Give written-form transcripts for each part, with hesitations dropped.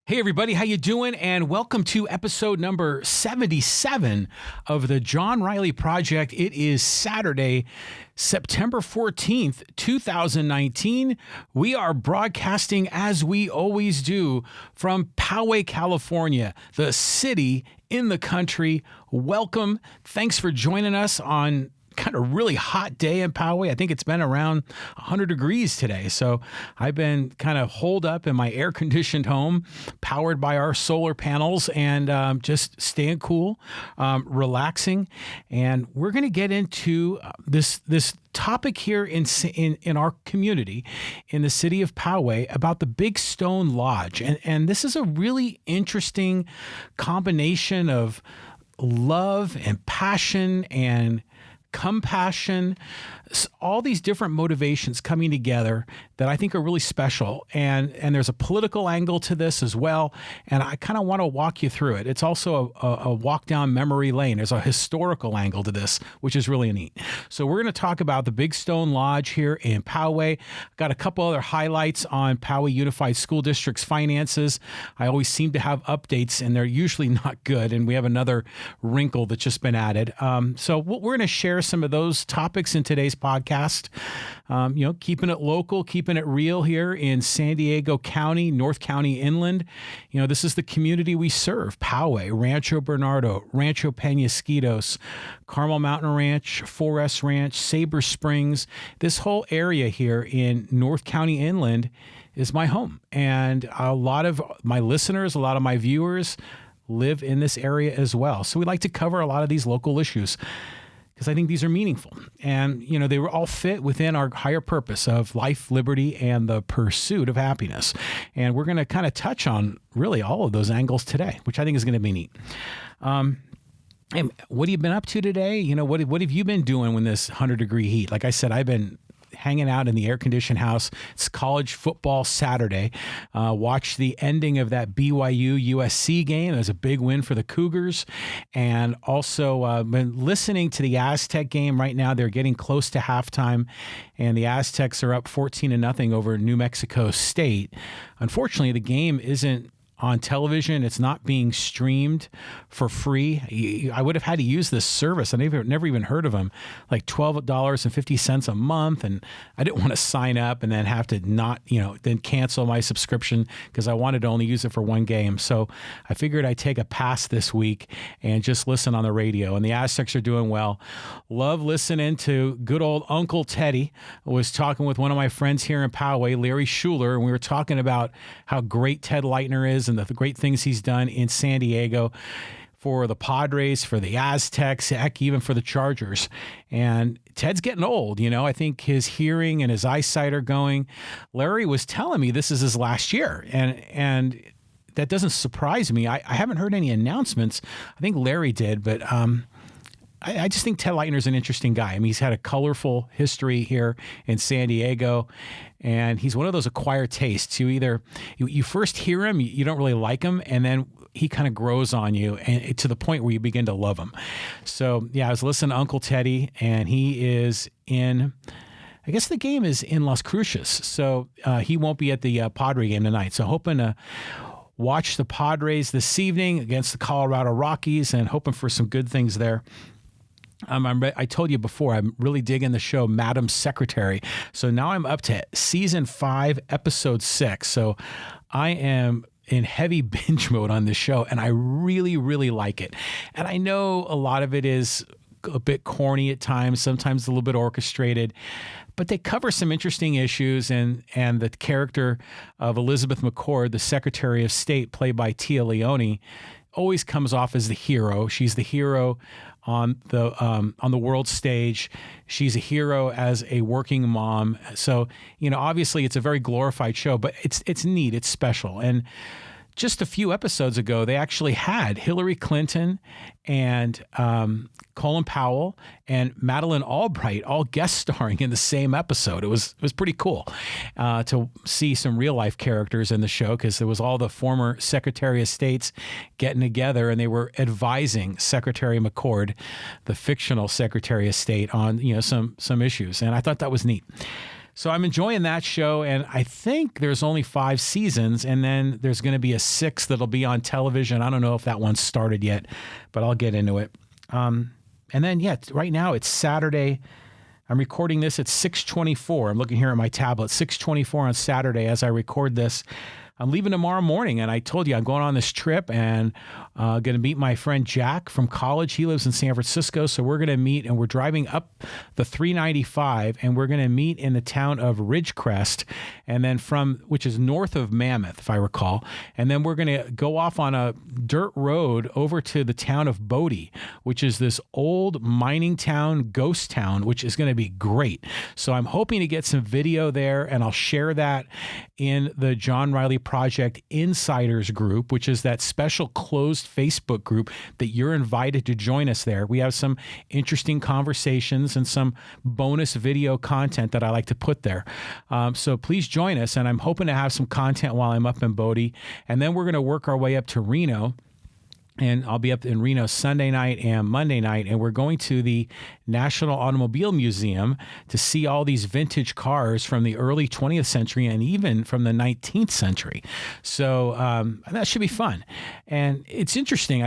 Hey everybody, how you doing? And welcome to episode number 77 of the John Riley Project. It is Saturday, September 14th, 2019. We are broadcasting as we always do from Poway, California, the city in the country. Welcome. Thanks for joining us on kind of really hot day in Poway. I think it's been around 100 degrees today. So I've been kind of holed up in my air-conditioned home, powered by our solar panels, and just staying cool, relaxing. And we're going to get into this topic here in our community, in the city of Poway, about the Big Stone Lodge. And this is a really interesting combination of love and passion and compassion, all these different motivations coming together that I think are really special. And there's a political angle to this as well. And I kind of want to walk you through it. It's also a walk down memory lane. There's a historical angle to this, which is really neat. So we're going to talk about the Big Stone Lodge here in Poway. Got a couple other highlights on Poway Unified School District's finances. I always seem to have updates, and they're usually not good. And we have another wrinkle that's just been added. So we're going to share some of those topics in today's podcast. Keeping it local, keeping it real here in San Diego County, North County Inland. This is the community we serve: Poway, Rancho Bernardo, Rancho Penasquitos, Carmel Mountain Ranch, Forest Ranch, Sabre Springs. This whole area here in North County Inland is my home. And a lot of my listeners, a lot of my viewers live in this area as well. So we like to cover a lot of these local issues, because I think these are meaningful. And, they were all fit within our higher purpose of life, liberty, and the pursuit of happiness. And we're going to kind of touch on really all of those angles today, which I think is going to be neat. And what have you been up to today? What have you been doing when this 100-degree heat? Like I said, I've been hanging out in the air-conditioned house. It's college football Saturday. Watched the ending of that BYU-USC game. It was a big win for the Cougars. And also been listening to the Aztec game right now. They're getting close to halftime, and the Aztecs are up 14-0 over New Mexico State. Unfortunately, the game isn't on television. It's not being streamed for free. I would have had to use this service. I never even heard of them. Like $12.50 a month. And I didn't want to sign up and then have to then cancel my subscription, because I wanted to only use it for one game. So I figured I'd take a pass this week and just listen on the radio. And the Aztecs are doing well. Love listening to good old Uncle Teddy. I was talking with one of my friends here in Poway, Larry Schuler, and we were talking about how great Ted Leitner is and the great things he's done in San Diego for the Padres, for the Aztecs, heck, even for the Chargers. And Ted's getting old. I think his hearing and his eyesight are going. Larry was telling me this is his last year, and that doesn't surprise me. I haven't heard any announcements. I think Larry did, but I just think Ted Leitner's an interesting guy. I mean, he's had a colorful history here in San Diego, and he's one of those acquired tastes. You first hear him, you don't really like him, and then he kind of grows on you, and to the point where you begin to love him. So, yeah, I was listening to Uncle Teddy, and he is in, I guess the game is in Las Cruces, so he won't be at the Padre game tonight. So hoping to watch the Padres this evening against the Colorado Rockies, and hoping for some good things there. I told you before, I'm really digging the show Madam Secretary. So now I'm up to season 5, episode 6. So I am in heavy binge mode on this show, and I really, really like it. And I know a lot of it is a bit corny at times, sometimes a little bit orchestrated, but they cover some interesting issues, and the character of Elizabeth McCord, the Secretary of State, played by Tia Leoni, always comes off as the hero. She's the hero on the world stage. She's a hero as a working mom. So, obviously it's a very glorified show, but it's neat. It's special. And just a few episodes ago, they actually had Hillary Clinton and Colin Powell and Madeleine Albright all guest starring in the same episode. It was pretty cool to see some real life characters in the show, because there was all the former Secretary of States getting together, and they were advising Secretary McCord, the fictional Secretary of State, on some issues, and I thought that was neat. So I'm enjoying that show, and I think there's only 5 seasons, and then there's going to be a 6th that'll be on television. I don't know if that one's started yet, but I'll get into it. And then, right now it's Saturday. I'm recording this at 6:24. I'm looking here at my tablet, 6:24 on Saturday as I record this. I'm leaving tomorrow morning, and I told you I'm going on this trip and going to meet my friend Jack from college. He lives in San Francisco, so we're going to meet, and we're driving up the 395, and we're going to meet in the town of Ridgecrest, and then which is north of Mammoth, if I recall, and then we're going to go off on a dirt road over to the town of Bodie, which is this old mining town, ghost town, which is going to be great. So I'm hoping to get some video there, and I'll share that in the John Riley Project Insiders group, which is that special closed Facebook group that you're invited to join us there. We have some interesting conversations and some bonus video content that I like to put there. So please join us, and I'm hoping to have some content while I'm up in Bodie. And then we're going to work our way up to Reno. And I'll be up in Reno Sunday night and Monday night, and we're going to the National Automobile Museum to see all these vintage cars from the early 20th century and even from the 19th century. So that should be fun. And it's interesting.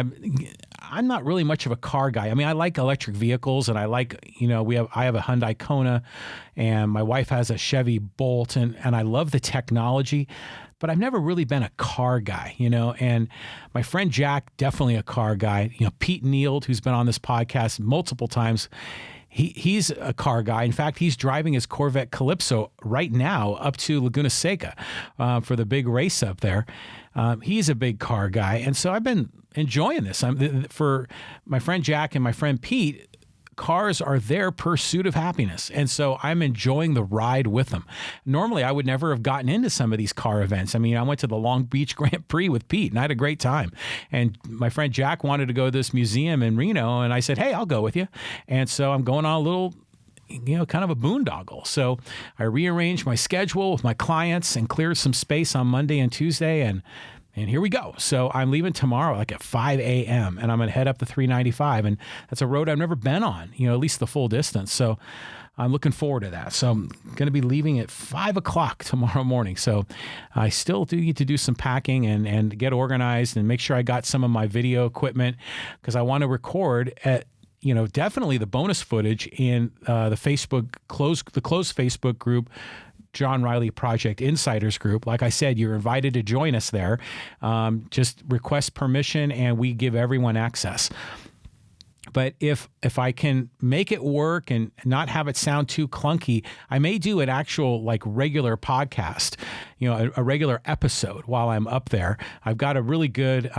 I'm not really much of a car guy. I mean, I like electric vehicles, and I like, I have a Hyundai Kona, and my wife has a Chevy Bolt, and I love the technology. But I've never really been a car guy, and my friend Jack, definitely a car guy. Pete Neild, who's been on this podcast multiple times, he's a car guy. In fact, he's driving his Corvette Calypso right now up to Laguna Seca for the big race up there. He's a big car guy, and so I've been enjoying this. For my friend Jack and my friend Pete, cars are their pursuit of happiness. And so I'm enjoying the ride with them. Normally, I would never have gotten into some of these car events. I mean, I went to the Long Beach Grand Prix with Pete, and I had a great time. And my friend Jack wanted to go to this museum in Reno, and I said, hey, I'll go with you. And so I'm going on a little, kind of a boondoggle. So I rearranged my schedule with my clients and cleared some space on Monday and Tuesday, and here we go. So I'm leaving tomorrow at 5 a.m. and I'm going to head up the 395. And that's a road I've never been on, at least the full distance. So I'm looking forward to that. So I'm going to be leaving at 5 o'clock tomorrow morning. So I still do need to do some packing and get organized and make sure I got some of my video equipment, because I want to record at definitely the bonus footage in the closed Facebook group, John Riley Project Insiders group. Like I said, you're invited to join us there. Just request permission, and we give everyone access. But if I can make it work and not have it sound too clunky, I may do an actual regular podcast, a regular episode while I'm up there. I've got a really good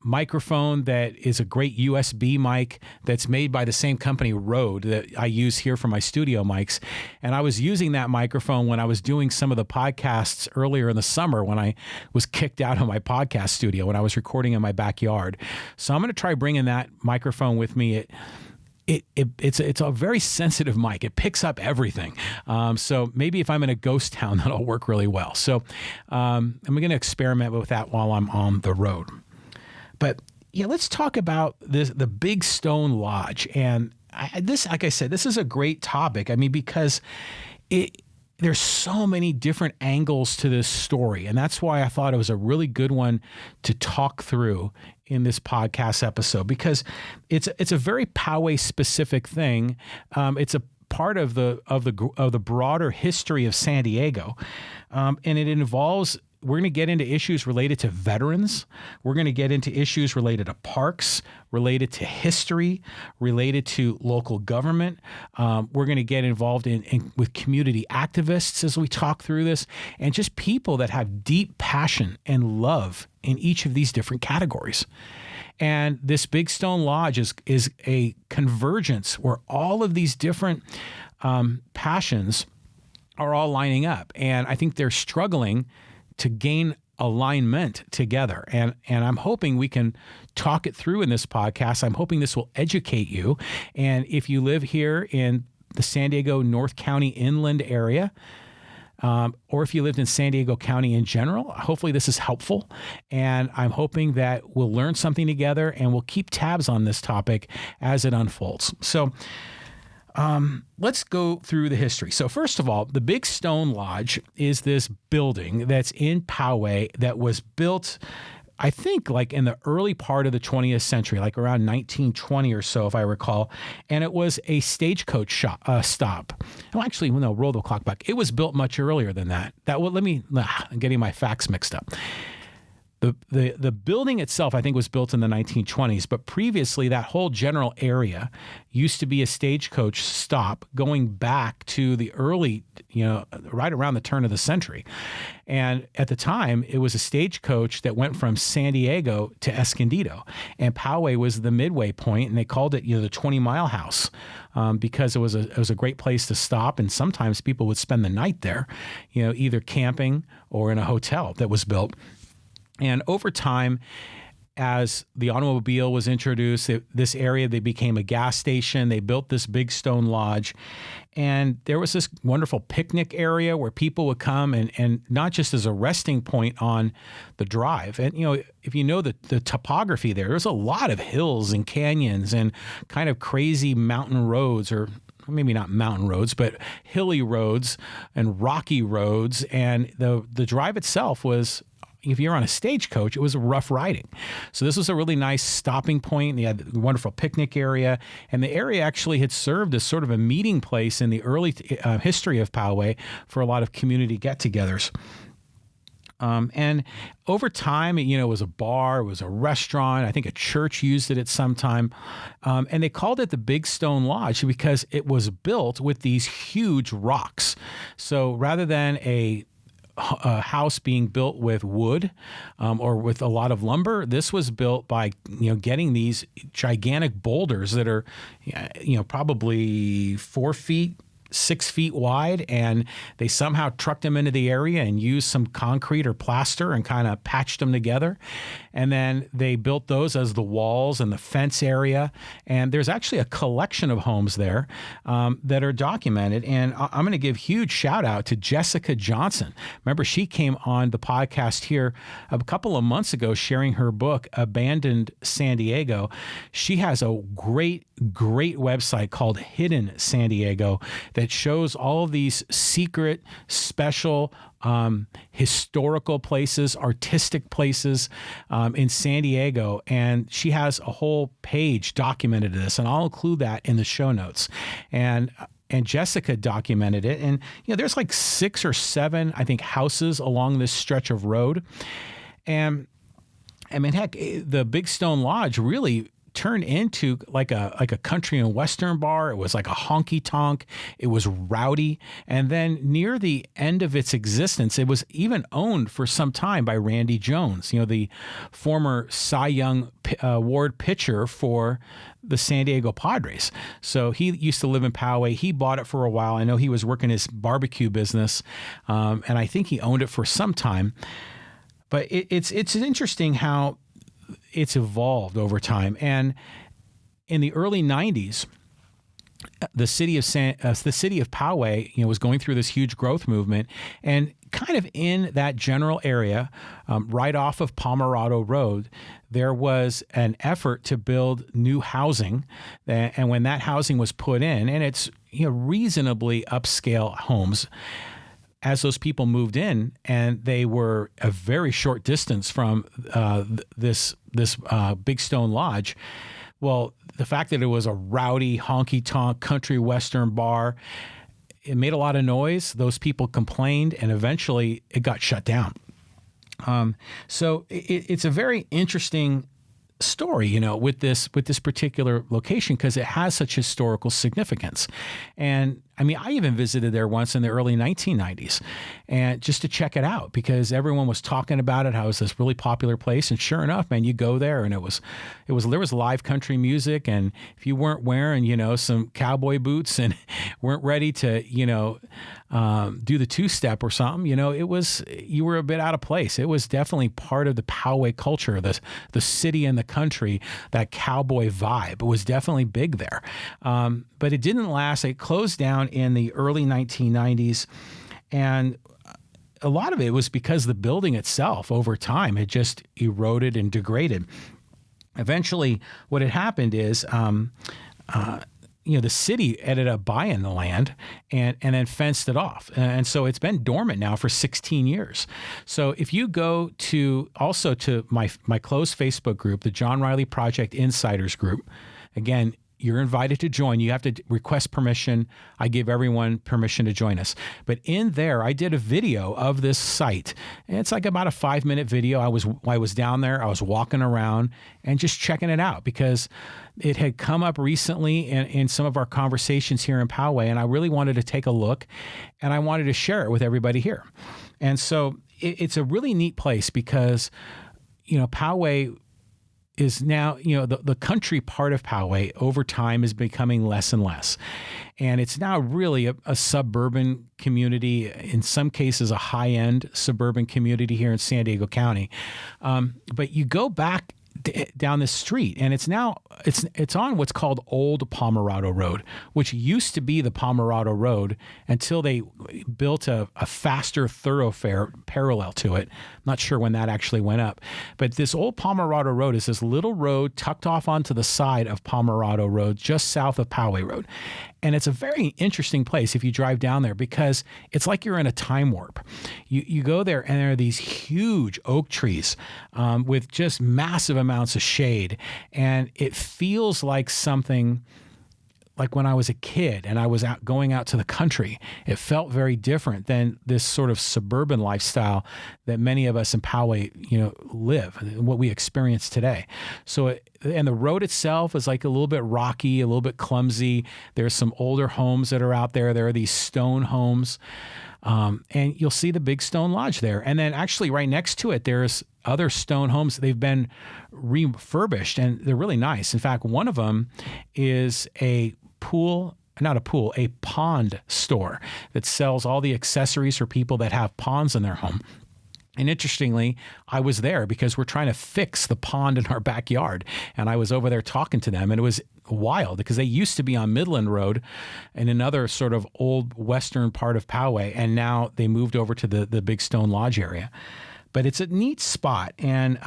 microphone that is a great USB mic that's made by the same company, Rode, that I use here for my studio mics. And I was using that microphone when I was doing some of the podcasts earlier in the summer when I was kicked out of my podcast studio, when I was recording in my backyard. So I'm going to try bringing that microphone with me. It's a very sensitive mic. It picks up everything. So maybe if I'm in a ghost town, that'll work really well. So I'm going to experiment with that while I'm on the road. But let's talk about the Big Stone Lodge. And like I said, this is a great topic. I mean, because there's so many different angles to this story. And that's why I thought it was a really good one to talk through in this podcast episode, because it's a very Poway specific thing. It's a part of the broader history of San Diego. And it involves, we're going to get into issues related to veterans. We're going to get into issues related to parks, related to history, related to local government. We're going to get involved with community activists as we talk through this, and just people that have deep passion and love in each of these different categories. And this Big Stone Lodge is a convergence where all of these different passions are all lining up. And I think they're struggling to gain alignment together. And I'm hoping we can talk it through in this podcast. I'm hoping this will educate you. And if you live here in the San Diego North County inland area, or if you lived in San Diego County in general, hopefully this is helpful. And I'm hoping that we'll learn something together, and we'll keep tabs on this topic as it unfolds. So let's go through the history. So first of all, the Big Stone Lodge is this building that's in Poway that was built, I think, like in the early part of the 20th century, like around 1920 or so, if I recall. And it was a stagecoach stop. Well, actually, no, roll the clock back. It was built much earlier than that. I'm getting my facts mixed up. The building itself, I think, was built in the 1920s, but previously that whole general area used to be a stagecoach stop going back to the early, right around the turn of the century. And at the time, it was a stagecoach that went from San Diego to Escondido, and Poway was the midway point, and they called it, the 20-mile house, because it was a great place to stop, and sometimes people would spend the night there, either camping or in a hotel that was built. And over time, as the automobile was introduced, this area, they became a gas station. They built this Big Stone Lodge. And there was this wonderful picnic area where people would come and not just as a resting point on the drive. And, if you know the topography there's a lot of hills and canyons and kind of crazy mountain roads, or maybe not mountain roads, but hilly roads and rocky roads. And the drive itself was, if you're on a stagecoach, it was rough riding. So this was a really nice stopping point. They had a wonderful picnic area, and the area actually had served as sort of a meeting place in the early history of Poway for a lot of community get-togethers. And over time, it was a bar, it was a restaurant. I think a church used it at some time. And they called it the Big Stone Lodge because it was built with these huge rocks. So rather than a house being built with wood or with a lot of lumber, this was built by getting these gigantic boulders that are probably 4 feet, 6 feet wide, and they somehow trucked them into the area and used some concrete or plaster and kind of patched them together. And then they built those as the walls and the fence area. And there's actually a collection of homes there that are documented. And I'm going to give huge shout out to Jessica Johnson. Remember, she came on the podcast here a couple of months ago sharing her book, Abandoned San Diego. She has a great website called Hidden San Diego that shows all of these secret, special, historical places, artistic places in San Diego. And she has a whole page documented this, and I'll include that in the show notes. And Jessica documented it. And, there's like 6 or 7, I think, houses along this stretch of road. And I mean, heck, the Big Stone Lodge really turned into like a country and western bar. It was like a honky tonk. It was rowdy. And then near the end of its existence, it was even owned for some time by Randy Jones, the former Cy Young Award pitcher for the San Diego Padres. So he used to live in Poway. He bought it for a while. I know he was working his barbecue business, and I think he owned it for some time. But it's interesting how it's evolved over time. And in the early 90s, the city of Poway, was going through this huge growth movement, and kind of in that general area, right off of Pomerado Road, there was an effort to build new housing. And when that housing was put in, and it's reasonably upscale homes, as those people moved in, and they were a very short distance from this Big Stone Lodge, well, the fact that it was a rowdy, honky-tonk country western bar, it made a lot of noise. Those people complained, and eventually it got shut down. So it's a very interesting story, with this particular location, because it has such historical significance. And I mean, I even visited there once in the early 1990s, and just to check it out, because everyone was talking about it, how it was this really popular place. And sure enough, man, you go there, and there was live country music. And if you weren't wearing, some cowboy boots and weren't ready to, do the two-step or something, you were a bit out of place. It was definitely part of the Poway culture, the city and the country, that cowboy vibe. It was definitely big there. But it didn't last. It closed down in the early 1990s. And a lot of it was because the building itself over time had just eroded and degraded. Eventually, what had happened is, the city ended up buying the land and then fenced it off. And so it's been dormant now for 16 years. So if you go to my closed Facebook group, the John Riley Project Insiders Group, again, you're invited to join. You have to request permission. I give everyone permission to join us. But in there, I did a video of this site. And it's like about a 5-minute video. I was down there. I was walking around and just checking it out because it had come up recently in some of our conversations here in Poway. And I really wanted to take a look and I wanted to share it with everybody here. And so it's a really neat place because, Poway is now, the country part of Poway over time is becoming less and less. And it's now really a suburban community, in some cases a high-end suburban community here in San Diego County. But you go back down this street and it's on what's called Old Pomerado Road, which used to be the Pomerado Road until they built a faster thoroughfare parallel to it. I'm not sure when that actually went up, but this Old Pomerado Road is this little road tucked off onto the side of Pomerado Road, just south of Poway Road. And it's a very interesting place if you drive down there because it's like you're in a time warp. You go there and there are these huge oak trees with just massive amounts of shade. And it feels like something like when I was a kid and I was going out to the country. It felt very different than this sort of suburban lifestyle that many of us in Poway, live, what we experience today. And the road itself is like a little bit rocky, a little bit clumsy. There's some older homes that are out there. There are these stone homes. And you'll see the big stone lodge there. And then actually right next to it, there's other stone homes. They've been refurbished and they're really nice. In fact, one of them is a pond store that sells all the accessories for people that have ponds in their home. And interestingly, I was there because we're trying to fix the pond in our backyard. And I was over there talking to them, and it was wild because they used to be on Midland Road in another sort of old western part of Poway, and now they moved over to the Big Stone Lodge area. But it's a neat spot. And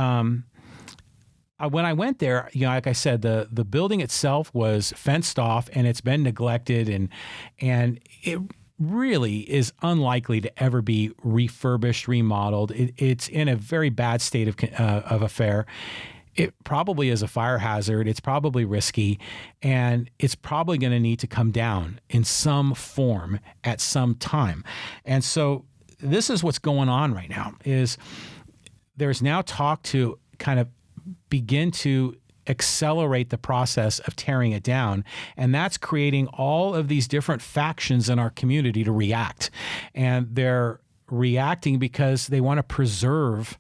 when I went there, like I said, the building itself was fenced off and it's been neglected, and it really is unlikely to ever be refurbished, remodeled. It's in a very bad state of affair. It probably is a fire hazard. It's probably risky, and it's probably going to need to come down in some form at some time. And so this is what's going on right now. Is there's now talk to kind of begin to accelerate the process of tearing it down. And that's creating all of these different factions in our community to react. And they're reacting because they want to preserve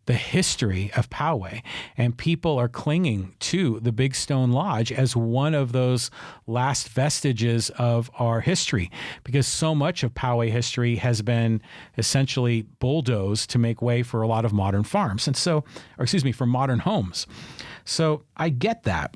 the history of Poway. And people are clinging to the Big Stone Lodge as one of those last vestiges of our history, because so much of Poway history has been essentially bulldozed to make way for a lot of modern farms. And so, for modern homes. So I get that.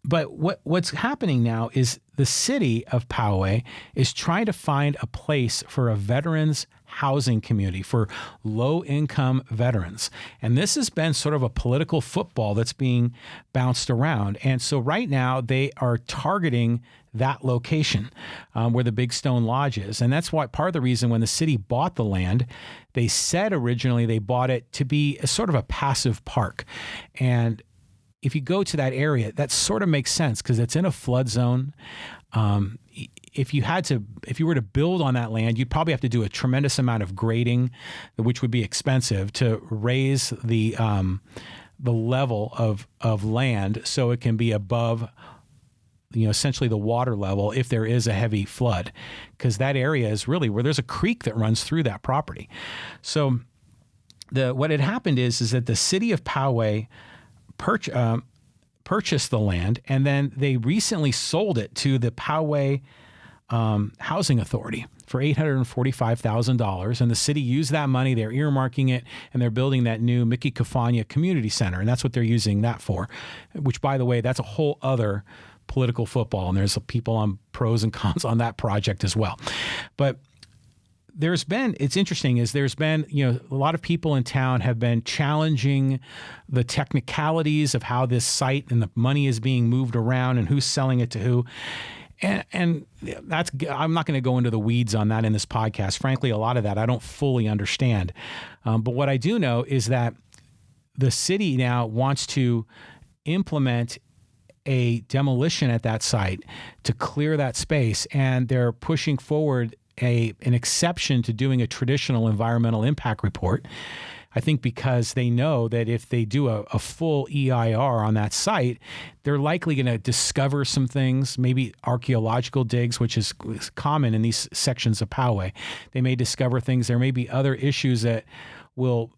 But what's happening now is the city of Poway is trying to find a place for a veterans housing community for low-income veterans. And this has been sort of a political football that's being bounced around. And so right now they are targeting that location where the Big Stone Lodge is. And that's why part of the reason when the city bought the land, they said originally they bought it to be a sort of a passive park. And if you go to that area, that sort of makes sense because it's in a flood zone. If you were to build on that land, you'd probably have to do a tremendous amount of grading, which would be expensive to raise the level of land so it can be above, essentially the water level if there is a heavy flood, because that area is really where there's a creek that runs through that property. So what had happened is that the city of Poway purchased the land, and then they recently sold it to the Poway Housing Authority for $845,000. And the city used that money. They're earmarking it, and they're building that new Mickey Cafagna Community Center. And that's what they're using that for, which, by the way, that's a whole other political football. And there's people on pros and cons on that project as well. But it's interesting is there's been, a lot of people in town have been challenging the technicalities of how this site and the money is being moved around and who's selling it to who. And that's, I'm not going to go into the weeds on that in this podcast. Frankly, a lot of that I don't fully understand. But what I do know is that the city now wants to implement a demolition at that site to clear that space. And they're pushing forward an exception to doing a traditional environmental impact report. I think because they know that if they do a full EIR on that site, they're likely going to discover some things, maybe archaeological digs, which is common in these sections of Poway. They may discover things. There may be other issues that will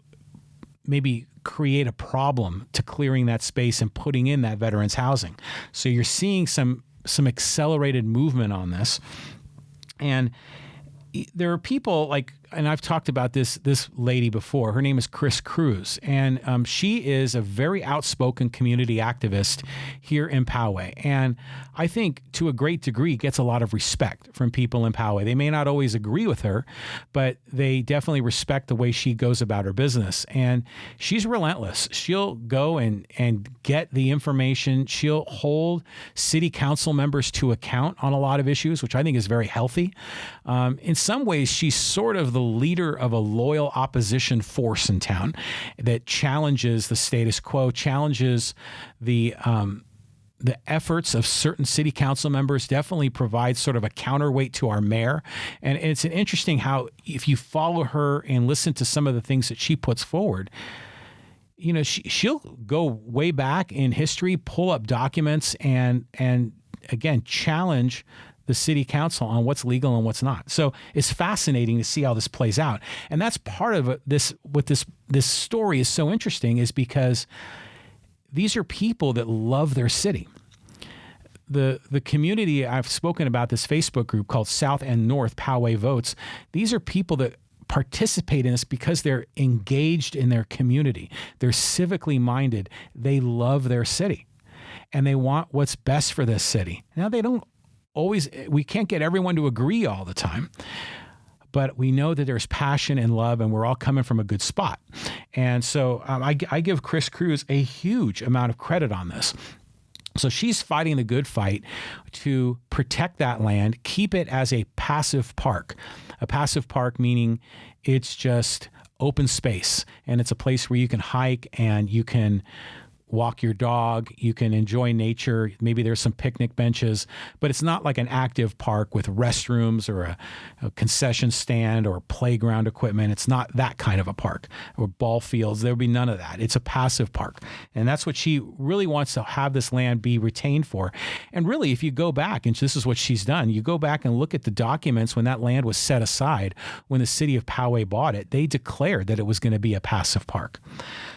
maybe create a problem to clearing that space and putting in that veterans housing. So you're seeing some accelerated movement on this. And there are people like, and I've talked about this lady before. Her name is Cruse, and she is a very outspoken community activist here in Poway. And I think to a great degree gets a lot of respect from people in Poway. They may not always agree with her, but they definitely respect the way she goes about her business. And she's relentless. She'll go and get the information. She'll hold city council members to account on a lot of issues, which I think is very healthy. In some ways, she's sort of the leader of a loyal opposition force in town that challenges the status quo, challenges the efforts of certain city council members, definitely provides sort of a counterweight to our mayor. And it's interesting how if you follow her and listen to some of the things that she puts forward, she'll go way back in history, pull up documents, and again, challenge the city council on what's legal and what's not. So it's fascinating to see how this plays out. And that's part of this, what this story is so interesting is because these are people that love their city. The community, I've spoken about this Facebook group called South and North Poway Votes. These are people that participate in this because they're engaged in their community. They're civically minded. They love their city and they want what's best for this city. Now we can't get everyone to agree all the time, but we know that there's passion and love and we're all coming from a good spot. And so I give Cruse a huge amount of credit on this. So she's fighting the good fight to protect that land, keep it as a passive park. A passive park meaning it's just open space and it's a place where you can hike and you can walk your dog, you can enjoy nature. Maybe there's some picnic benches, but it's not like an active park with restrooms or a concession stand or playground equipment. It's not that kind of a park or ball fields. There'll be none of that. It's a passive park. And that's what she really wants to have this land be retained for. And really, if you go back, and this is what she's done, you go back and look at the documents when that land was set aside, when the city of Poway bought it, they declared that it was going to be a passive park.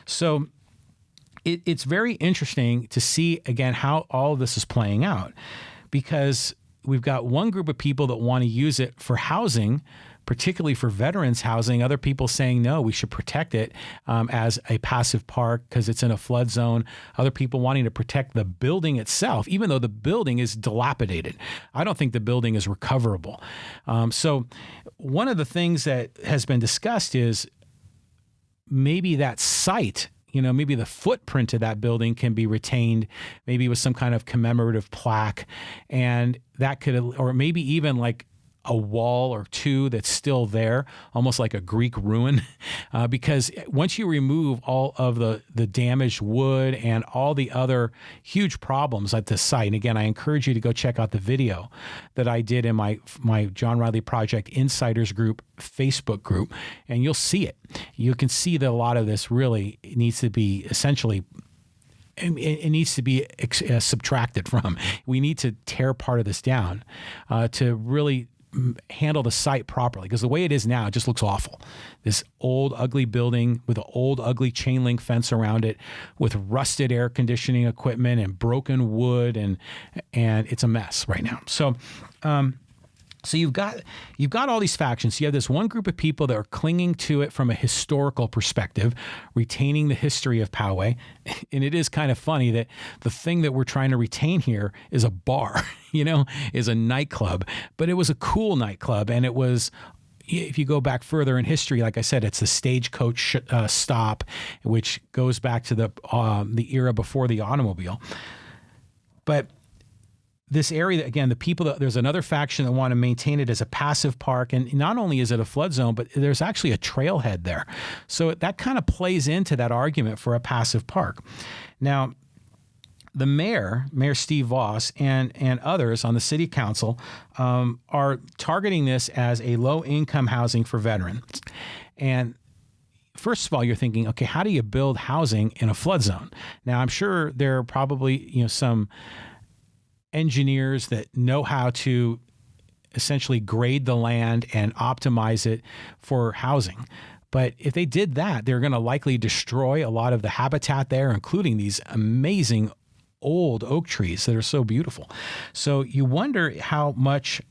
So it's very interesting to see, again, how all of this is playing out because we've got one group of people that want to use it for housing, particularly for veterans housing. Other people saying, no, we should protect it as a passive park because it's in a flood zone. Other people wanting to protect the building itself, even though the building is dilapidated. I don't think the building is recoverable. So one of the things that has been discussed is maybe that site, maybe the footprint of that building can be retained, maybe with some kind of commemorative plaque. And that could, or maybe even like a wall or two that's still there, almost like a Greek ruin. Because once you remove all of the damaged wood and all the other huge problems at the site, and again, I encourage you to go check out the video that I did in my John Riley Project Insiders Group Facebook group, and you'll see it. You can see that a lot of this really needs to be essentially it needs to be subtracted from. We need to tear part of this down to really handle the site properly, because the way it is now, it just looks awful. This old, ugly building with an old, ugly chain link fence around it, with rusted air conditioning equipment and broken wood, and it's a mess right now. So, so you've got all these factions. You have this one group of people that are clinging to it from a historical perspective, retaining the history of Poway. And it is kind of funny that the thing that we're trying to retain here is a bar, is a nightclub. But it was a cool nightclub, and it was, if you go back further in history, like I said, it's the stagecoach stop, which goes back to the era before the automobile. But this area, again, there's another faction that want to maintain it as a passive park. And not only is it a flood zone, but there's actually a trailhead there. So that kind of plays into that argument for a passive park. Now, the Mayor Steve Vaus, and others on the city council are targeting this as a low-income housing for veterans. And first of all, you're thinking, okay, how do you build housing in a flood zone? Now, I'm sure there are probably some engineers that know how to essentially grade the land and optimize it for housing. But if they did that, they're going to likely destroy a lot of the habitat there, including these amazing old oak trees that are so beautiful. So you wonder how much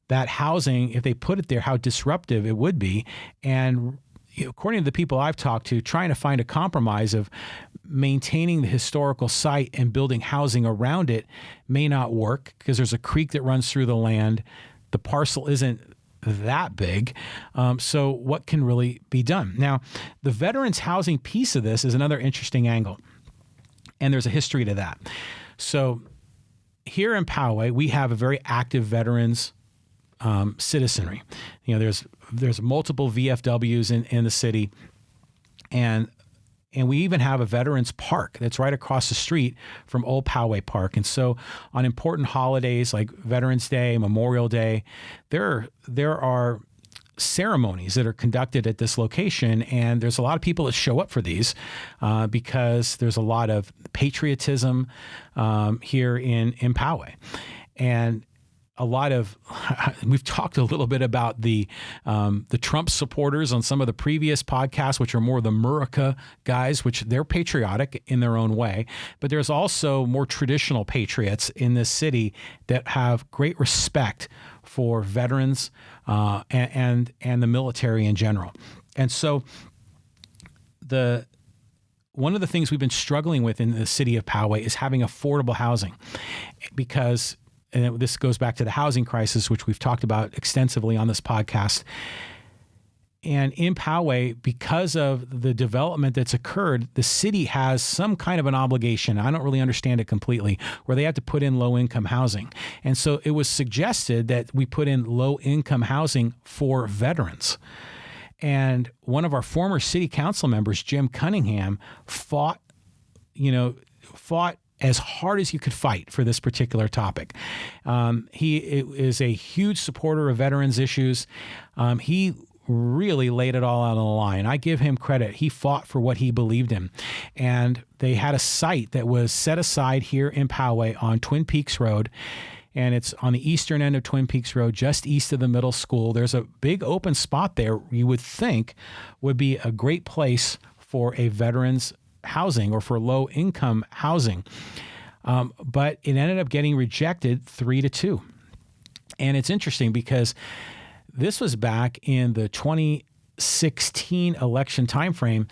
that housing, if they put it there, how disruptive it would be. And according to the people I've talked to, trying to find a compromise of maintaining the historical site and building housing around it may not work because there's a creek that runs through the land. The parcel isn't that big. So what can really be done? Now, the veterans housing piece of this is another interesting angle. And there's a history to that. So here in Poway, we have a very active veterans citizenry. There's multiple VFWs in the city, and we even have a veterans park that's right across the street from Old Poway Park. And so on important holidays like Veterans Day, Memorial Day, there are ceremonies that are conducted at this location, and there's a lot of people that show up for these because there's a lot of patriotism here in Poway. And a lot of, we've talked a little bit about the Trump supporters on some of the previous podcasts, which are more the Murica guys, which they're patriotic in their own way. But there's also more traditional patriots in this city that have great respect for veterans and the military in general. And so one of the things we've been struggling with in the city of Poway is having affordable housing, because and this goes back to the housing crisis, which we've talked about extensively on this podcast. And in Poway, because of the development that's occurred, the city has some kind of an obligation. I don't really understand it completely, where they have to put in low-income housing. And so it was suggested that we put in low-income housing for veterans. And one of our former city council members, Jim Cunningham, fought as hard as you could fight for this particular topic. He is a huge supporter of veterans issues. He really laid it all out on the line. I give him credit. He fought for what he believed in. And they had a site that was set aside here in Poway on Twin Peaks Road. And it's on the eastern end of Twin Peaks Road, just east of the middle school. There's a big open spot there you would think would be a great place for a veterans housing or for low income housing. But it ended up getting rejected 3-2. And it's interesting because this was back in the 2016 election timeframe.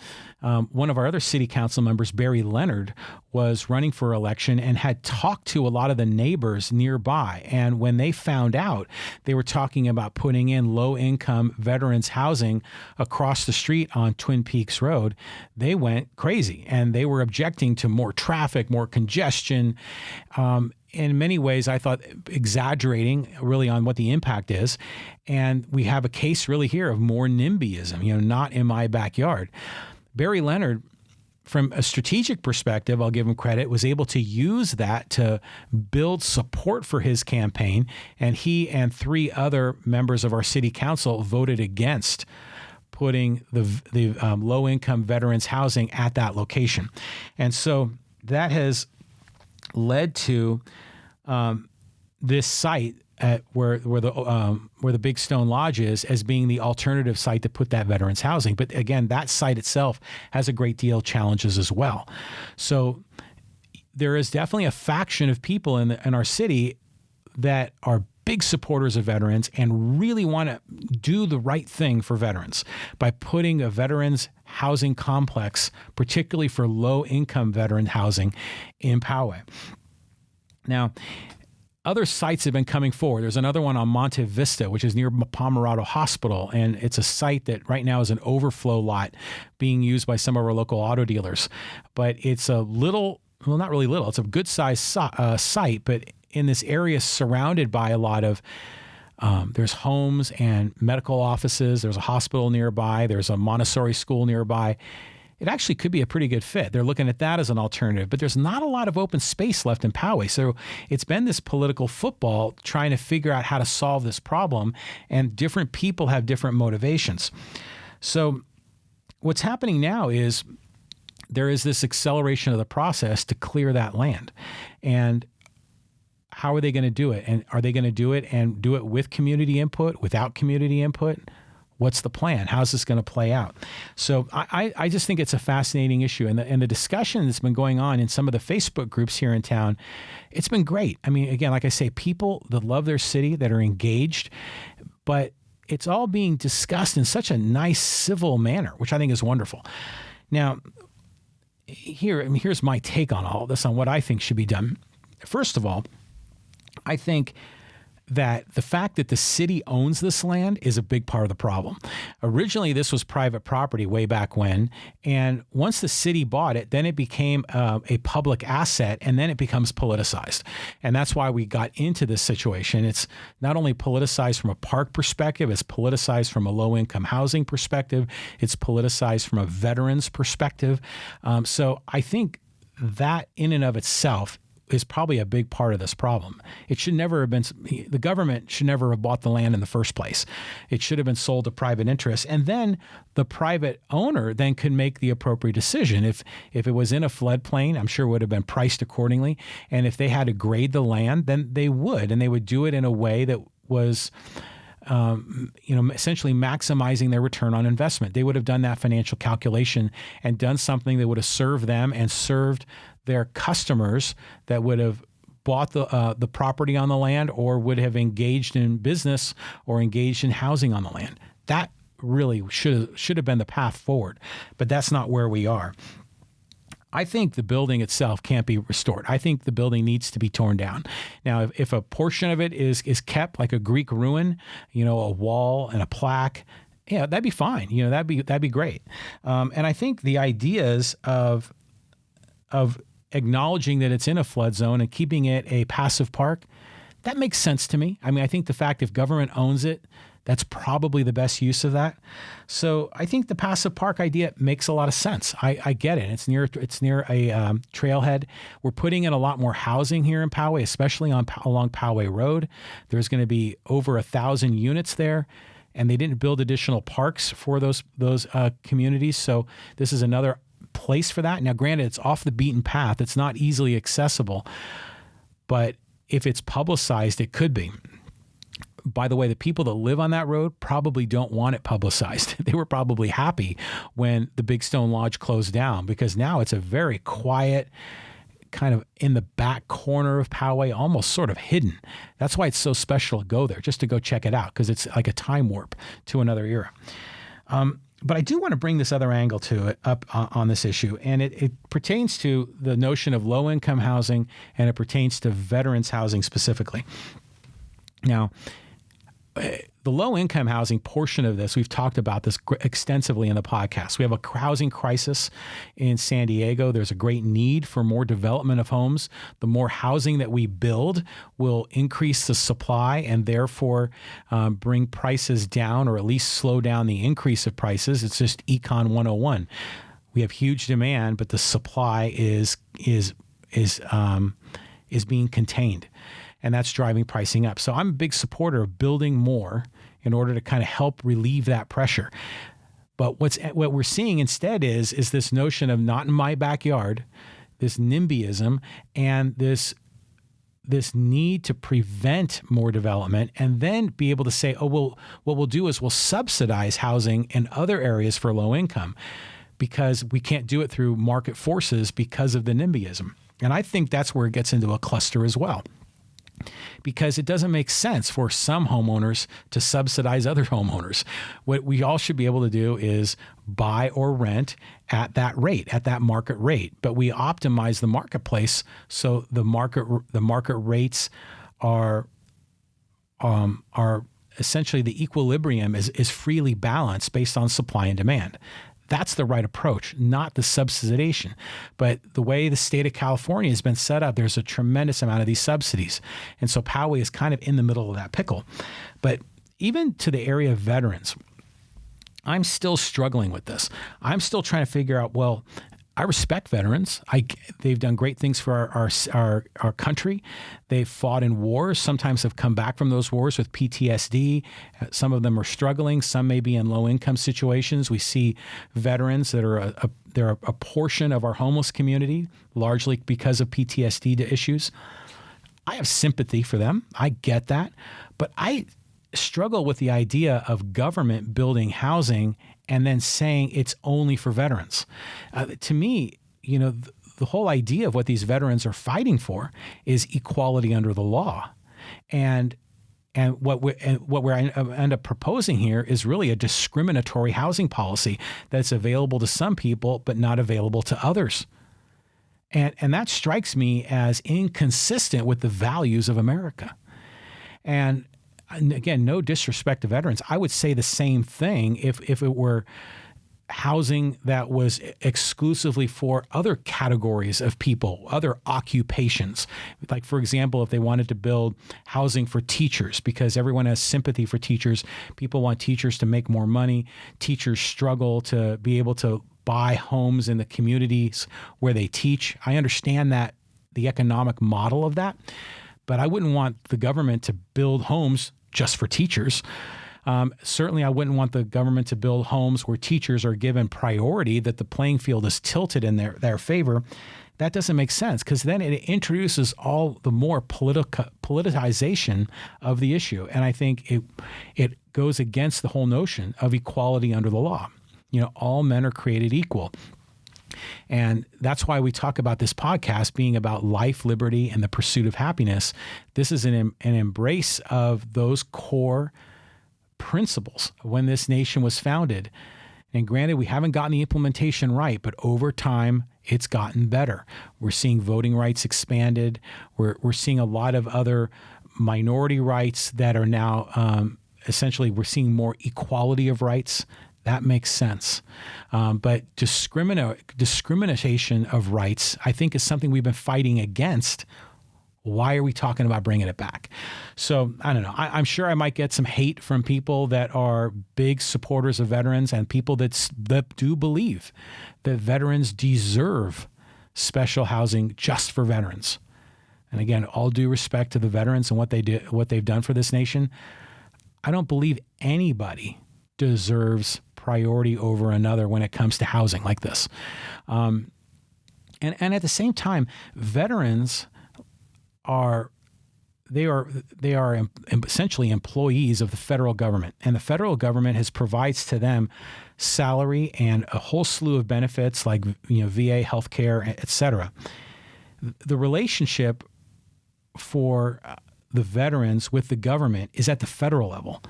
One of our other city council members, Leonard, was running for election and had talked to a lot of the neighbors nearby. And when they found out, they were talking about putting in low-income veterans housing across the street on Twin Peaks Road. They went crazy, and they were objecting to more traffic, more congestion. In many ways, I thought exaggerating really on what the impact is. And we have a case really here of more NIMBYism, not in my backyard. Leonard, from a strategic perspective, I'll give him credit, was able to use that to build support for his campaign. And he and 3 other members of our city council voted against putting the low-income veterans housing at that location. And so that has led to this site at where the Big Stone Lodge is as being the alternative site to put that veterans housing. But again, that site itself has a great deal of challenges as well. So there is definitely a faction of people in our city that are big supporters of veterans and really want to do the right thing for veterans by putting a veterans housing complex, particularly for low-income veteran housing, in Poway. Now, other sites have been coming forward. There's another one on Monte Vista, which is near Pomerado Hospital, and it's a site that right now is an overflow lot being used by some of our local auto dealers. But it's a little, well, not really little, it's a good-sized site, but in this area surrounded by a lot of there's homes and medical offices. There's a hospital nearby. There's a Montessori school nearby. It actually could be a pretty good fit. They're looking at that as an alternative, but there's not a lot of open space left in Poway. So it's been this political football trying to figure out how to solve this problem, and different people have different motivations. So what's happening now is there is this acceleration of the process to clear that land. And how are they going to do it? And are they going to do it and do it with community input, without community input? What's the plan? How's this going to play out? So I just think it's a fascinating issue. And the discussion that's been going on in some of the Facebook groups here in town, it's been great. I mean, again, like I say, people that love their city, that are engaged, but it's all being discussed in such a nice, civil manner, which I think is wonderful. Now, here's my take on all this, on what I think should be done. First of all, I think that the fact that the city owns this land is a big part of the problem. Originally, this was private property way back when, and once the city bought it, then it became a public asset, and then it becomes politicized. And that's why we got into this situation. It's not only politicized from a park perspective, it's politicized from a low-income housing perspective, it's politicized from a veterans perspective. So I think that in and of itself is probably a big part of this problem. It should never have been, the government should never have bought the land in the first place. It should have been sold to private interests. And then the private owner then could make the appropriate decision. If it was in a floodplain, I'm sure it would have been priced accordingly. And if they had to grade the land, then they would. And they would do it in a way that was essentially maximizing their return on investment. They would have done that financial calculation and done something that would have served them and served their customers that would have bought the property on the land, or would have engaged in business or engaged in housing on the land. That really should have been the path forward, but that's not where we are. I think the building itself can't be restored. I think the building needs to be torn down. Now, if a portion of it is kept like a Greek ruin, a wall and a plaque, yeah, that'd be fine. That'd be great. And I think the ideas of acknowledging that it's in a flood zone and keeping it a passive park, that makes sense to me. I mean, I think the fact if government owns it, that's probably the best use of that. So I think the passive park idea makes a lot of sense. I get it. It's near a trailhead. We're putting in a lot more housing here in Poway, especially along Poway Road. There's going to be over 1,000 units there, and they didn't build additional parks for those communities. So this is another place for that. Now, granted, it's off the beaten path. It's not easily accessible, but if it's publicized, it could be. By the way, the people that live on that road probably don't want it publicized. They were probably happy when the Big Stone Lodge closed down, because now it's a very quiet, kind of in the back corner of Poway, almost sort of hidden. That's why it's so special to go there, just to go check it out, because it's like a time warp to another era. But I do want to bring this other angle to it up on this issue, and it pertains to the notion of low-income housing, and it pertains to veterans housing specifically. Now, the low-income housing portion of this, we've talked about this extensively in the podcast. We have a housing crisis in San Diego. There's a great need for more development of homes. The more housing that we build will increase the supply and therefore bring prices down, or at least slow down the increase of prices. It's just Econ 101. We have huge demand, but the supply is being contained. And that's driving pricing up. So I'm a big supporter of building more in order to kind of help relieve that pressure. But what we're seeing instead is this notion of not in my backyard, this NIMBYism, and this need to prevent more development, and then be able to say, oh, well, what we'll do is we'll subsidize housing in other areas for low income, because we can't do it through market forces because of the NIMBYism. And I think that's where it gets into a cluster as well, because it doesn't make sense for some homeowners to subsidize other homeowners. What we all should be able to do is buy or rent at that rate, at that market rate. But we optimize the marketplace so the market rates are essentially the equilibrium is freely balanced based on supply and demand. That's the right approach, not the subsidization. But the way the state of California has been set up, there's a tremendous amount of these subsidies. And so Poway is kind of in the middle of that pickle. But even to the area of veterans, I'm still struggling with this. I'm still trying to figure out, well, I respect veterans. They've done great things for our country. They've fought in wars. Sometimes have come back from those wars with PTSD. Some of them are struggling. Some may be in low-income situations. We see veterans that are they're a portion of our homeless community, largely because of PTSD issues. I have sympathy for them. I get that. But I struggle with the idea of government building housing and then saying it's only for veterans. To me, the whole idea of what these veterans are fighting for is equality under the law. And what we end up proposing here is really a discriminatory housing policy that's available to some people but not available to others. And that strikes me as inconsistent with the values of America. And again, no disrespect to veterans. I would say the same thing if it were housing that was exclusively for other categories of people, other occupations. Like, for example, if they wanted to build housing for teachers, because everyone has sympathy for teachers. People want teachers to make more money. Teachers struggle to be able to buy homes in the communities where they teach. I understand that, the economic model of that, but I wouldn't want the government to build homes just for teachers. Certainly, I wouldn't want the government to build homes where teachers are given priority, that the playing field is tilted in their favor. That doesn't make sense, because then it introduces all the more politicization of the issue. And I think it goes against the whole notion of equality under the law. All men are created equal. And that's why we talk about this podcast being about life, liberty, and the pursuit of happiness. This is an embrace of those core principles when this nation was founded. And granted, we haven't gotten the implementation right, but over time, it's gotten better. We're seeing voting rights expanded. We're seeing a lot of other minority rights that are now essentially, we're seeing more equality of rights. That makes sense. But discrimination of rights, I think, is something we've been fighting against. Why are we talking about bringing it back? So I don't know. I'm sure I might get some hate from people that are big supporters of veterans and people that do believe that veterans deserve special housing just for veterans. And again, all due respect to the veterans and what they've done for this nation, I don't believe anybody deserves priority over another when it comes to housing like this. And at the same time, veterans are essentially employees of the federal government, and the federal government provides to them salary and a whole slew of benefits like VA, healthcare, et cetera. The relationship for the veterans with the government is at the federal level,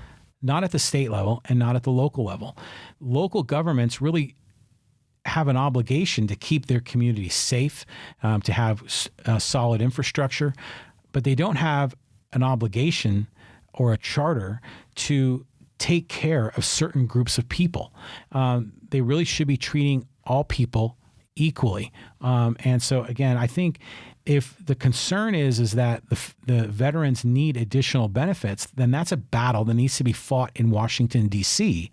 not at the state level and not at the local level. Local governments really have an obligation to keep their communities safe, to have solid infrastructure, but they don't have an obligation or a charter to take care of certain groups of people. They really should be treating all people equally. And so, again, I think if the concern is that the veterans need additional benefits, then that's a battle that needs to be fought in Washington, D.C.,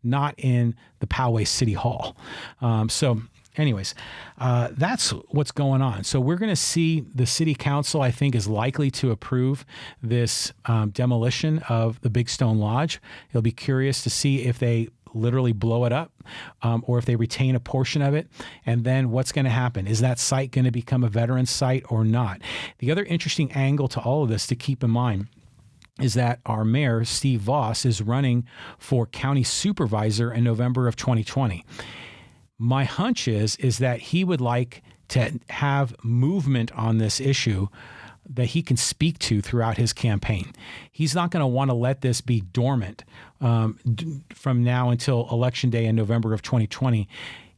not in the Poway City Hall. Anyways, that's what's going on. So we're going to see the city council, I think, is likely to approve this demolition of the Big Stone Lodge. It'll be curious to see if they literally blow it up or if they retain a portion of it. And then what's going to happen? Is that site going to become a veteran site or not? The other interesting angle to all of this to keep in mind is that our mayor, Steve Vaus, is running for county supervisor in November of 2020. My hunch is that he would like to have movement on this issue that he can speak to throughout his campaign. He's not going to want to let this be dormant from now until Election Day in November of 2020.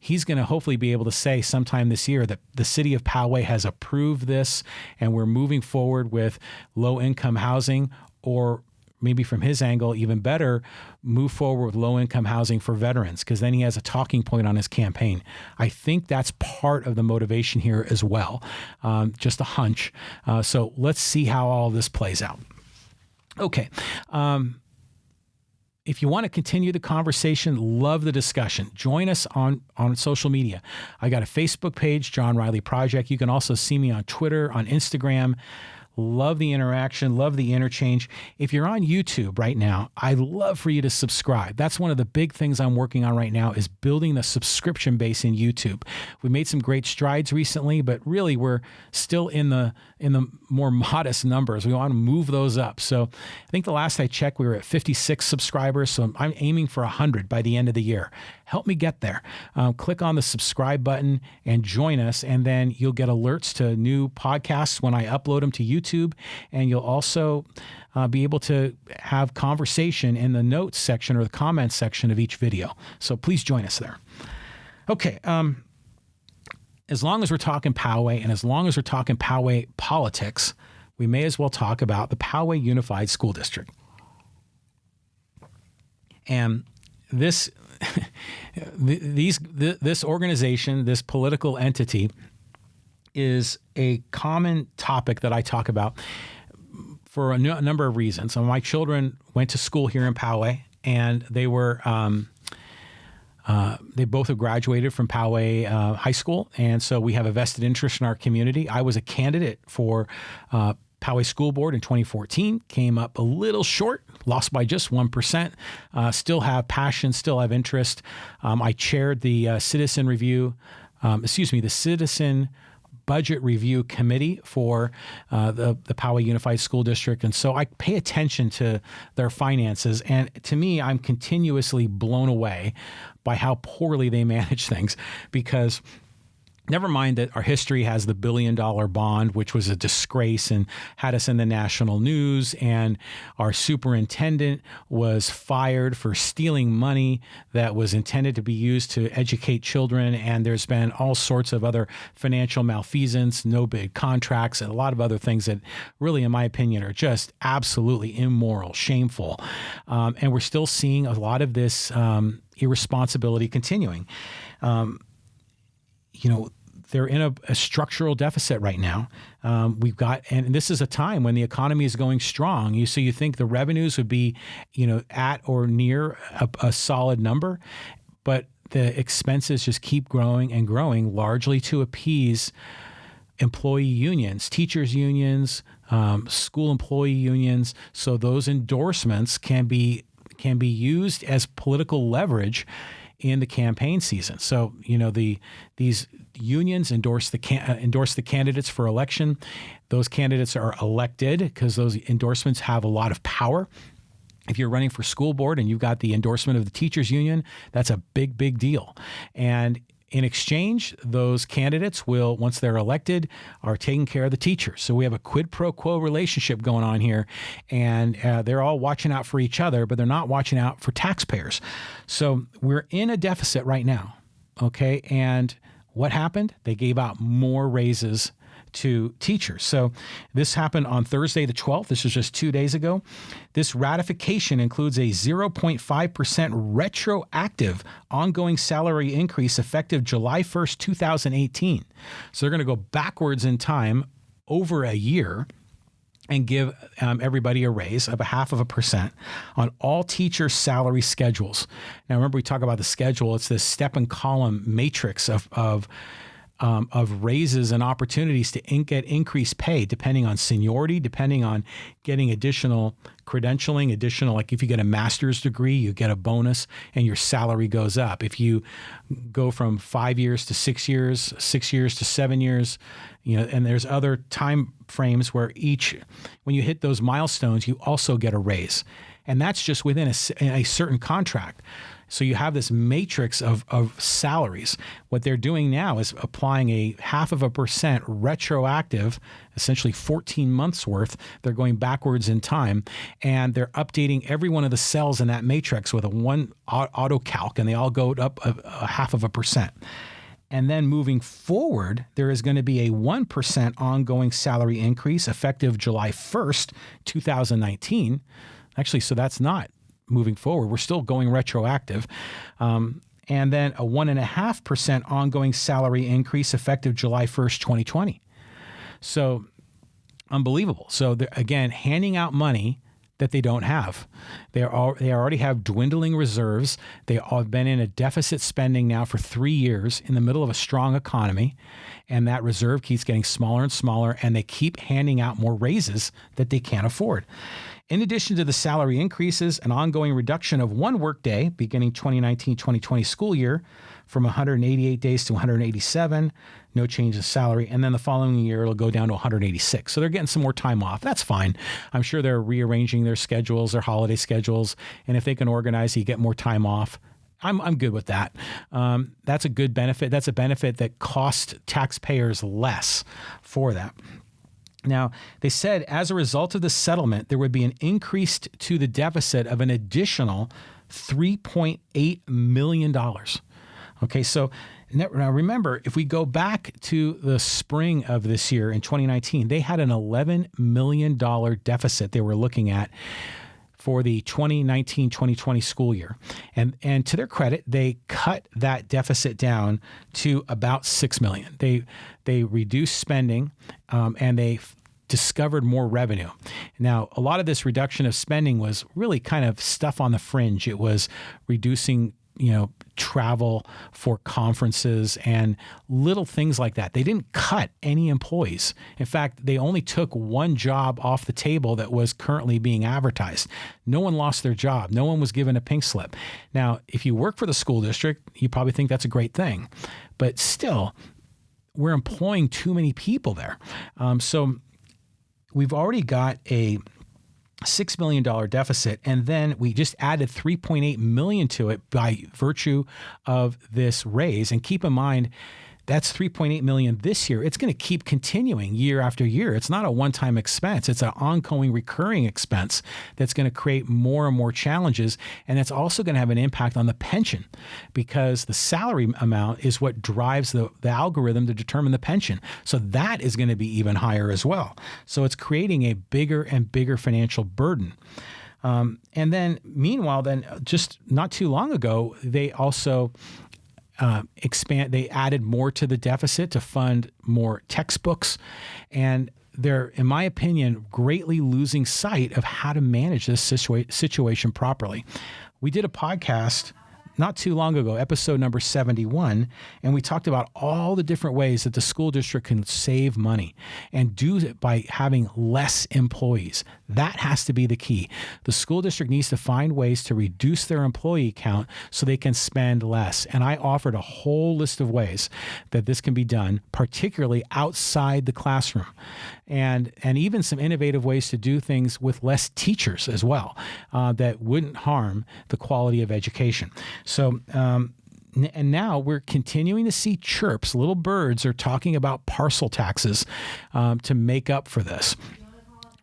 he's going to hopefully be able to say sometime this year that the city of Poway has approved this and we're moving forward with low-income housing, or maybe from his angle, even better, move forward with low-income housing for veterans, because then he has a talking point on his campaign. I think that's part of the motivation here as well. Just a hunch. So let's see how all this plays out. Okay. If you want to continue the conversation, love the discussion, join us on social media. I got a Facebook page, John Riley Project. You can also see me on Twitter, on Instagram. Love the interaction, love the interchange. If you're on YouTube right now, I'd love for you to subscribe. That's one of the big things I'm working on right now, is building the subscription base in YouTube. We made some great strides recently, but really we're still in the more modest numbers. We want to move those up. So I think the last I checked, we were at 56 subscribers. So I'm aiming for 100 by the end of the year. Help me get there. Click on the subscribe button and join us, and then you'll get alerts to new podcasts when I upload them to YouTube, and you'll also be able to have conversation in the notes section or the comments section of each video. So please join us there. Okay. As long as we're talking Poway and as long as we're talking Poway politics, we may as well talk about the Poway Unified School District. And this organization, this political entity, is a common topic that I talk about for a number of reasons. So my children went to school here in Poway, and they were they both have graduated from Poway High School, and so we have a vested interest in our community. I was a candidate for Poway School Board in 2014, came up a little short, lost by just 1%. Still have passion, still have interest. I chaired the Citizen Budget Review Committee for the Poway Unified School District. And so I pay attention to their finances. And to me, I'm continuously blown away by how poorly they manage things, because never mind that our history has the $1 billion bond, which was a disgrace and had us in the national news, and our superintendent was fired for stealing money that was intended to be used to educate children, and there's been all sorts of other financial malfeasance, no bid contracts, and a lot of other things that really, in my opinion, are just absolutely immoral, shameful. And we're still seeing a lot of this irresponsibility continuing. They're in a structural deficit right now. And this is a time when the economy is going strong. So you think the revenues would be, at or near a solid number, but the expenses just keep growing and growing, largely to appease employee unions, teachers unions, school employee unions. So those endorsements can be used as political leverage in the campaign season. So, these unions endorse the candidates for election. Those candidates are elected because those endorsements have a lot of power. If you're running for school board and you've got the endorsement of the teachers union, that's a big, big deal. And in exchange, those candidates will, once they're elected, are taking care of the teachers. So we have a quid pro quo relationship going on here, and they're all watching out for each other, but they're not watching out for taxpayers. So we're in a deficit right now, okay? And what happened? They gave out more raises to teachers. So this happened on Thursday the 12th. This was just 2 days ago. This ratification includes a 0.5% retroactive ongoing salary increase effective July 1st, 2018. So they're going to go backwards in time over a year and give everybody a raise of 0.5% on all teacher salary schedules. Now, remember, we talk about the schedule. It's this step and column matrix of raises and opportunities to get increased pay depending on seniority, depending on getting additional credentialing, like if you get a master's degree, you get a bonus and your salary goes up. If you go from 5 years to 6 years, 6 years to 7 years, and there's other time frames where when you hit those milestones, you also get a raise. And that's just within a certain contract. So you have this matrix of salaries. What they're doing now is applying a 0.5% retroactive, essentially 14 months worth. They're going backwards in time, and they're updating every one of the cells in that matrix with a one auto calc, and they all go up a 0.5%. And then moving forward, there is going to be a 1% ongoing salary increase effective July 1st, 2019. Actually, so that's not moving forward. We're still going retroactive. And then a 1.5% ongoing salary increase effective July 1st, 2020. So unbelievable. So again, handing out money that they don't have. They already have dwindling reserves. They have been in a deficit spending now for 3 years in the middle of a strong economy, and that reserve keeps getting smaller and smaller, and they keep handing out more raises that they can't afford. In addition to the salary increases, an ongoing reduction of one workday beginning 2019-2020 school year from 188 days to 187, no change in salary. And then the following year, it'll go down to 186. So they're getting some more time off. That's fine. I'm sure they're rearranging their schedules, their holiday schedules. And if they can organize, you get more time off. I'm good with that. That's a good benefit. That's a benefit that costs taxpayers less for that. Now, they said as a result of the settlement, there would be an increase to the deficit of an additional $3.8 million. Okay, so now remember, if we go back to the spring of this year in 2019, they had an $11 million deficit they were looking at for the 2019-2020 school year. And to their credit, they cut that deficit down to about $6 million. They reduced spending and they discovered more revenue. Now, a lot of this reduction of spending was really kind of stuff on the fringe. It was reducing, travel for conferences and little things like that. They didn't cut any employees. In fact, they only took one job off the table that was currently being advertised. No one lost their job. No one was given a pink slip. Now, if you work for the school district, you probably think that's a great thing. But still, we're employing too many people there. So we've already got a $6 million deficit, and then we just added $3.8 million to it by virtue of this raise. And keep in mind, that's $3.8 million this year. It's going to keep continuing year after year. It's not a one-time expense. It's an ongoing recurring expense that's going to create more and more challenges. And it's also going to have an impact on the pension, because the salary amount is what drives the algorithm to determine the pension. So that is going to be even higher as well. So it's creating a bigger and bigger financial burden. And then meanwhile, just not too long ago, they also they added more to the deficit to fund more textbooks. And they're, in my opinion, greatly losing sight of how to manage this situation properly. We did a podcast not too long ago, episode number 71, and we talked about all the different ways that the school district can save money and do it by having less employees. That has to be the key. The school district needs to find ways to reduce their employee count so they can spend less. And I offered a whole list of ways that this can be done, particularly outside the classroom, and even some innovative ways to do things with less teachers as well, that wouldn't harm the quality of education. So, and now we're continuing to see chirps. Little birds are talking about parcel taxes to make up for this.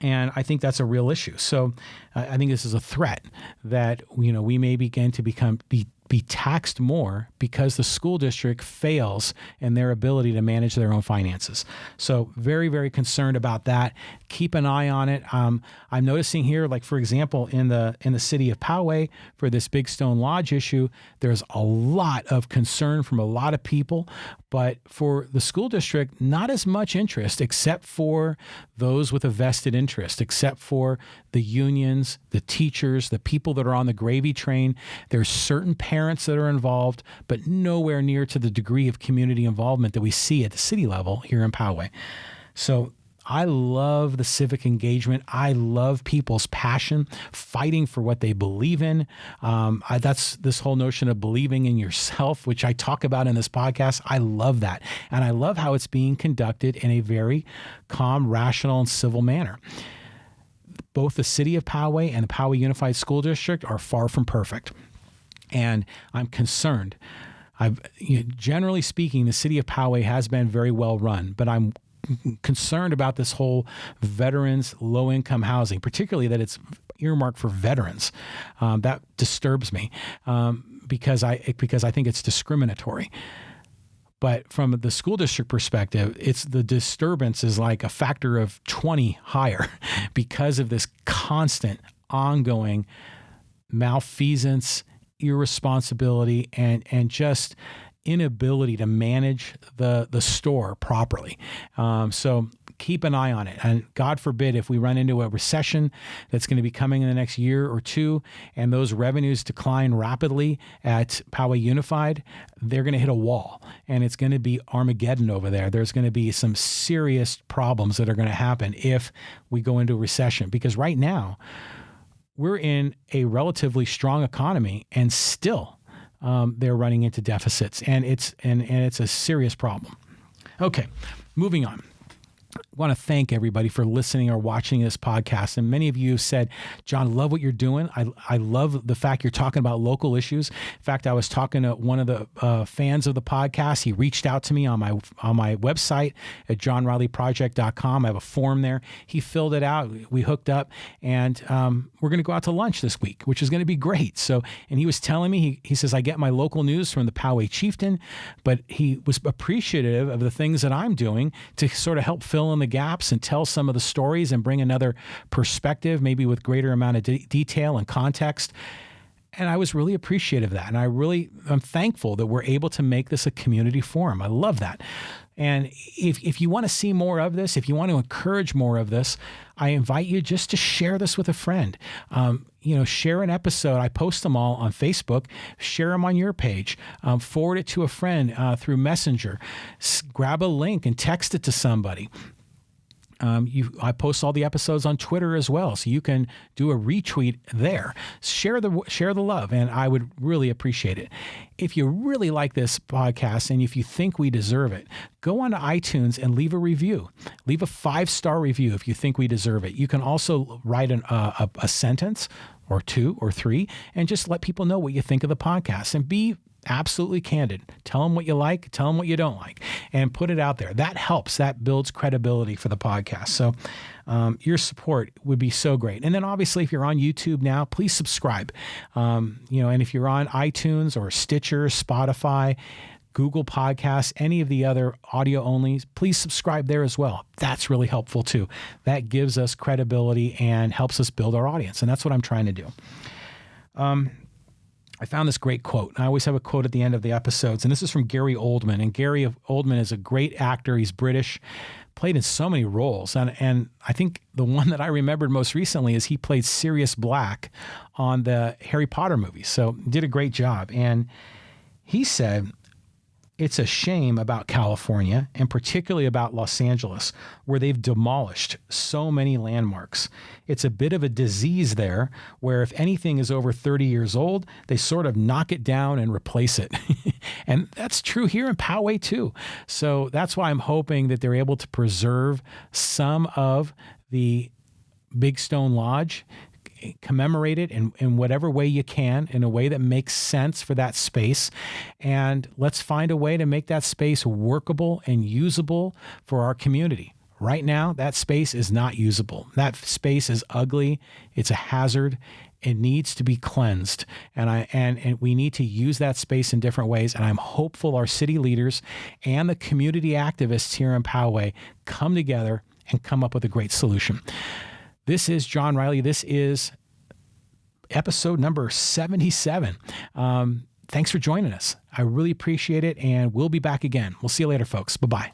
And I think that's a real issue. So I think this is a threat that, we may begin to be taxed more because the school district fails in their ability to manage their own finances. So very, very concerned about that. Keep an eye on it. I'm noticing here, like, for example, in the city of Poway for this Big Stone Lodge issue, there's a lot of concern from a lot of people, but for the school district, not as much interest, except for those with a vested interest, except for the unions, the teachers, the people that are on the gravy train. There's certain parents that are involved, but nowhere near to the degree of community involvement that we see at the city level here in Poway. So I love the civic engagement. I love people's passion, fighting for what they believe in. That's this whole notion of believing in yourself, which I talk about in this podcast. I love that. And I love how it's being conducted in a very calm, rational, and civil manner. Both the city of Poway and the Poway Unified School District are far from perfect. And I'm concerned. Generally speaking, the city of Poway has been very well run, but I'm concerned about this whole veterans low-income housing, particularly that it's earmarked for veterans. That disturbs me because I think it's discriminatory. But from the school district perspective, the disturbance is like a factor of 20 higher because of this constant, ongoing malfeasance, irresponsibility, and just inability to manage the store properly. So keep an eye on it. And God forbid if we run into a recession that's going to be coming in the next year or two, and those revenues decline rapidly at Poway Unified, they're going to hit a wall, and it's going to be Armageddon over there. There's going to be some serious problems that are going to happen if we go into a recession, because right now we're in a relatively strong economy, and still they're running into deficits, and it's a serious problem. Okay, moving on. I want to thank everybody for listening or watching this podcast. And many of you have said, John, love what you're doing. I love the fact you're talking about local issues. In fact, I was talking to one of the fans of the podcast. He reached out to me on my website at johnrileyproject.com. I have a form there. He filled it out. We hooked up, and we're going to go out to lunch this week, which is going to be great. So, and he was telling me, he says, I get my local news from the Poway Chieftain, but he was appreciative of the things that I'm doing to sort of help fill in the gaps and tell some of the stories and bring another perspective, maybe with greater amount of detail and context. And I was really appreciative of that. And I'm thankful that we're able to make this a community forum. I love that. And if you want to see more of this, if you want to encourage more of this, I invite you just to share this with a friend. Share an episode. I post them all on Facebook. Share them on your page. Forward it to a friend through Messenger. Grab a link and text it to somebody. I post all the episodes on Twitter as well, so you can do a retweet there. Share the love, and I would really appreciate it. If you really like this podcast and if you think we deserve it, go on to iTunes and leave a review. Leave a 5-star review if you think we deserve it. You can also write a sentence or 2 or 3 and just let people know what you think of the podcast, and be absolutely candid. Tell them what you like, tell them what you don't like, and put it out there. That helps. That builds credibility for the podcast. So your support would be so great. And then obviously, if you're on YouTube now, please subscribe. And if you're on iTunes or Stitcher, Spotify, Google Podcasts, any of the other audio only, please subscribe there as well. That's really helpful too. That gives us credibility and helps us build our audience. And that's what I'm trying to do. I found this great quote. I always have a quote at the end of the episodes, and this is from Gary Oldman. And Gary Oldman is a great actor. He's British, played in so many roles. And I think the one that I remembered most recently is he played Sirius Black on the Harry Potter movies. So did a great job. And he said, it's a shame about California, and particularly about Los Angeles, where they've demolished so many landmarks. It's a bit of a disease there, where if anything is over 30 years old, they sort of knock it down and replace it. And that's true here in Poway too. So that's why I'm hoping that they're able to preserve some of the Big Stone Lodge, commemorate it in whatever way you can, in a way that makes sense for that space. And let's find a way to make that space workable and usable for our community. Right now, that space is not usable. That space is ugly. It's a hazard. It needs to be cleansed. And we need to use that space in different ways. And I'm hopeful our city leaders and the community activists here in Poway come together and come up with a great solution. This is John Riley. This is episode number 77. Thanks for joining us. I really appreciate it, and we'll be back again. We'll see you later, folks. Bye-bye.